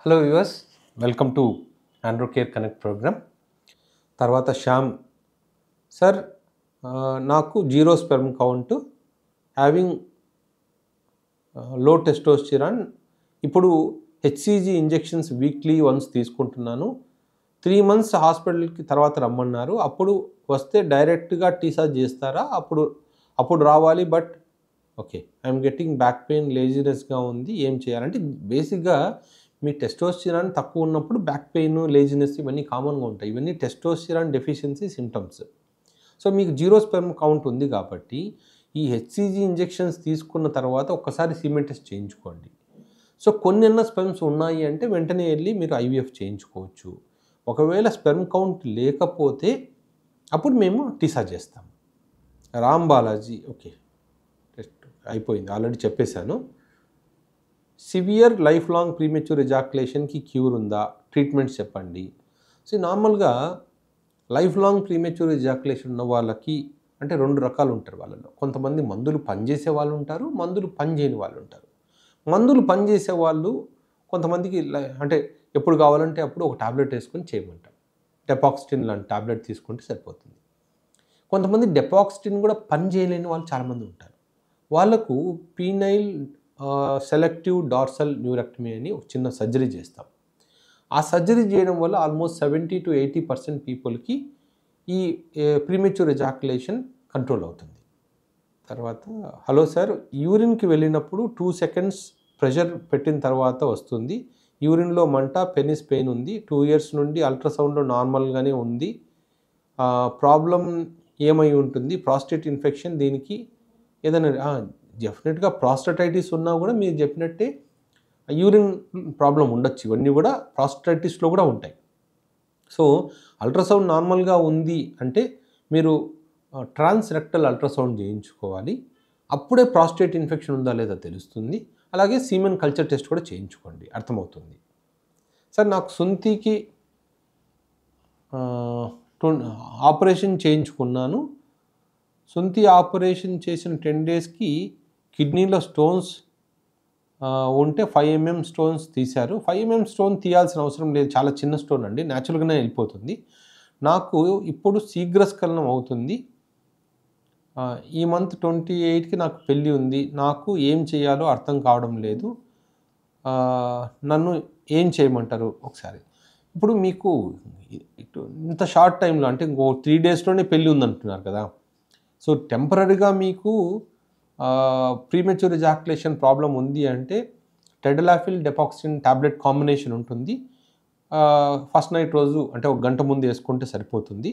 Hello viewers, welcome to Andro care connect program. తర్వాత Shyam sir, నాకు zero sperm count, having low testosterone. ఇప్పుడు HCG injections weekly once తీసుకుంటున్నాను. 3 months హాస్పిటల్కి తర్వాత రమ్మన్నారు. అప్పుడు వస్తే డైరెక్ట్గా టీసా చేస్తారా? అప్పుడు రావాలి. But okay, I'm getting back pain, లేజినెస్గా ఉంది, ఏం చేయాలంటే బేసిక్గా మీ టెస్టోస్టిరాన్ తక్కువ ఉన్నప్పుడు బ్యాక్ పెయిన్, లేజినెస్ ఇవన్నీ కామన్గా ఉంటాయి. ఇవన్నీ టెస్టోస్టిరాన్ డెఫిషియన్సీ సిమ్టమ్స్. సో మీకు జీరో స్పెర్మ్ కౌంట్ ఉంది కాబట్టి ఈ హెచ్సిజీ ఇంజెక్షన్స్ తీసుకున్న తర్వాత ఒక్కసారి సీమెన్ టెస్ట్ చేయించుకోండి. సో కొన్నెన్న స్పెర్మ్స్ ఉన్నాయి అంటే వెంటనే వెళ్ళి మీరు ఐవీఎఫ్ చేయించుకోవచ్చు. ఒకవేళ స్పెర్మ్ కౌంట్ లేకపోతే అప్పుడు మేము టీసా చేస్తాం. రామ్ బాలాజీ, ఓకే, టెస్ట్ అయిపోయింది, ఆల్రెడీ చెప్పేశాను. సివియర్ లైఫ్ లాంగ్ ప్రీమెచ్యూర్ ఎజాక్యులేషన్కి క్యూర్ ఉందా? ట్రీట్మెంట్స్ చెప్పండి. సో నార్మల్గా లైఫ్ లాంగ్ ప్రీమెచ్యూర్ ఎజాక్యులేషన్ ఉన్న వాళ్ళకి అంటే 2 రకాలు ఉంటారు వాళ్ళలో. కొంతమంది మందులు పనిచేసే వాళ్ళు ఉంటారు, మందులు పనిచేయని వాళ్ళు ఉంటారు. మందులు పనిచేసే వాళ్ళు కొంతమందికి అంటే ఎప్పుడు కావాలంటే అప్పుడు ఒక టాబ్లెట్ వేసుకొని చేయమంటారు. డెపాక్సిటిన్ లాంటి టాబ్లెట్ తీసుకుంటే సరిపోతుంది. కొంతమంది డెపాక్సిటిన్ కూడా పని చేయలేని వాళ్ళు చాలామంది ఉంటారు. వాళ్ళకు పీనైల్ సెలెక్టివ్ డార్సల్ న్యూరెక్టమీ అని ఒక చిన్న సర్జరీ చేస్తాం. ఆ సర్జరీ చేయడం వల్ల ఆల్మోస్ట్ 70 to 80% పీపుల్కి ఈ ప్రీమెచ్యూర్ ఎజాక్యులేషన్ కంట్రోల్ అవుతుంది. తర్వాత హలో సార్, యూరిన్కి వెళ్ళినప్పుడు 2 seconds ప్రెషర్ పెట్టిన తర్వాత వస్తుంది. యూరిన్లో మంట, పెనిస్ పెయిన్ ఉంది. 2 years నుండి అల్ట్రాసౌండ్లో నార్మల్గానే ఉంది. ప్రాబ్లం ఏమై ఉంటుంది? Prostate infection. దీనికి ఏదైనా డెఫినెట్గా ప్రాస్టటైటిస్ ఉన్నా కూడా మీరు చెప్పినట్టే యూరిన్ ప్రాబ్లం ఉండొచ్చు. ఇవన్నీ కూడా ప్రాస్టటైటిస్లో కూడా ఉంటాయి. సో అల్ట్రాసౌండ్ నార్మల్గా ఉంది అంటే మీరు ట్రాన్స్ రెక్టల్ అల్ట్రాసౌండ్ చేయించుకోవాలి. అప్పుడే ప్రాస్టేట్ ఇన్ఫెక్షన్ ఉందా లేదా తెలుస్తుంది. అలాగే సీమెన్ కల్చర్ టెస్ట్ కూడా చేయించుకోండి, అర్థమవుతుంది. సార్, నాకు సుంతికి ఆపరేషన్ చేయించుకున్నాను. సుంతి ఆపరేషన్ చేసిన 10 daysకి కిడ్నీలో స్టోన్స్ ఉంటే 5 mm స్టోన్స్ తీశారు. 5 mm స్టోన్ తీయాల్సిన అవసరం లేదు, చాలా చిన్న స్టోన్ అండి, న్యాచురల్గానే వెళ్ళిపోతుంది. నాకు ఇప్పుడు శీఘ్రస్ఖలనం అవుతుంది. ఈ మంత్ 28కి నాకు పెళ్ళి ఉంది. నాకు ఏం చేయాలో అర్థం కావడం లేదు. నన్ను ఏం చేయమంటారు ఒకసారి? ఇప్పుడు మీకు ఇంత షార్ట్ టైంలో అంటే ఇంకో 3 daysలోనే పెళ్ళి ఉందంటున్నారు కదా. సో టెంపరీగా మీకు ప్రీమెచ్యూర్ ఎజాక్యులేషన్ ప్రాబ్లం ఉంది అంటే టెడలాఫిల్ డెపాక్సిన్ టాబ్లెట్ కాంబినేషన్ ఉంటుంది. ఫస్ట్ నైట్ రోజు అంటే 1 గంట ముందు వేసుకుంటే సరిపోతుంది.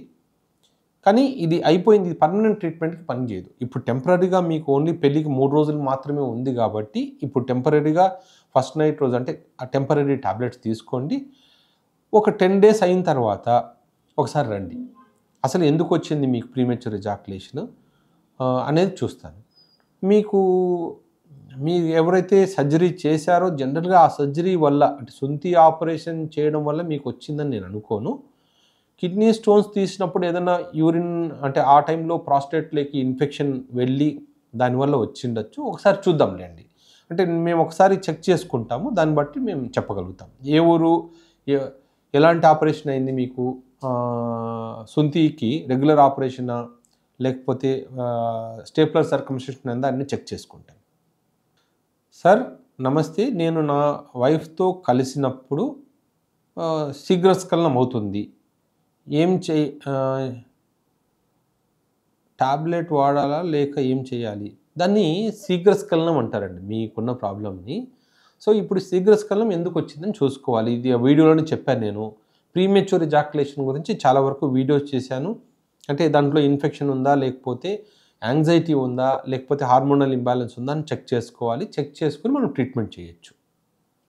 కానీ ఇది అయిపోయింది, ఇది పర్మనెంట్ ట్రీట్మెంట్కి పనిచేయదు. ఇప్పుడు టెంపరీగా మీకు ఓన్లీ పెళ్ళికి 3 రోజులు మాత్రమే ఉంది కాబట్టి ఇప్పుడు టెంపరీగా ఫస్ట్ నైట్ రోజు అంటే ఆ టెంపరీ టాబ్లెట్స్ తీసుకోండి. ఒక 10 days అయిన తర్వాత ఒకసారి రండి. అసలు ఎందుకు వచ్చింది మీకు ప్రీమెచ్యూర్ ఎజాక్యులేషన్ అనేది చూస్తాను. మీరు ఎవరైతే సర్జరీ చేశారో జనరల్గా ఆ సర్జరీ వల్ల అంటే సుంతి ఆపరేషన్ చేయడం వల్ల మీకు వచ్చిందని నేను అనుకోను. కిడ్నీ స్టోన్స్ తీసినప్పుడు ఏదైనా యూరిన్ అంటే ఆ టైంలో ప్రాస్టేట్లోకి ఇన్ఫెక్షన్ వెళ్ళి దానివల్ల వచ్చిండొచ్చు. ఒకసారి చూద్దాంలేండి. అంటే మేము ఒకసారి చెక్ చేసుకుంటాము, దాన్ని బట్టి మేము చెప్పగలుగుతాం. ఏ ఊరు, ఎలాంటి ఆపరేషన్ అయింది మీకు, సుంతికి రెగ్యులర్ ఆపరేషనా లేకపోతే స్టేప్లర్ సర్కంసిషన్ అయిందా అన్నీ చెక్ చేసుకుంటాను. సార్ నమస్తే, నేను నా వైఫ్తో కలిసినప్పుడు శీఘ్రస్ఖలనం అవుతుంది. టాబ్లెట్ వాడాలా లేక ఏం చేయాలి? దాన్ని శీఘ్రస్ఖలనం అంటారండి మీకున్న ప్రాబ్లమ్ని. సో ఇప్పుడు శీఘ్రస్ఖలనం ఎందుకు వచ్చిందని చూసుకోవాలి. ఇది వీడియోలోనే చెప్పాను నేను. ప్రీమెచ్యూర్ ఎజాక్యులేషన్ గురించి చాలా వరకు వీడియోస్ చేశాను. అంటే దాంట్లో ఇన్ఫెక్షన్ ఉందా, లేకపోతే యాంగ్జైటీ ఉందా, లేకపోతే హార్మోనల్ ఇంబ్యాలెన్స్ ఉందా అని చెక్ చేసుకోవాలి. చెక్ చేసుకుని మనం ట్రీట్మెంట్ చేయొచ్చు.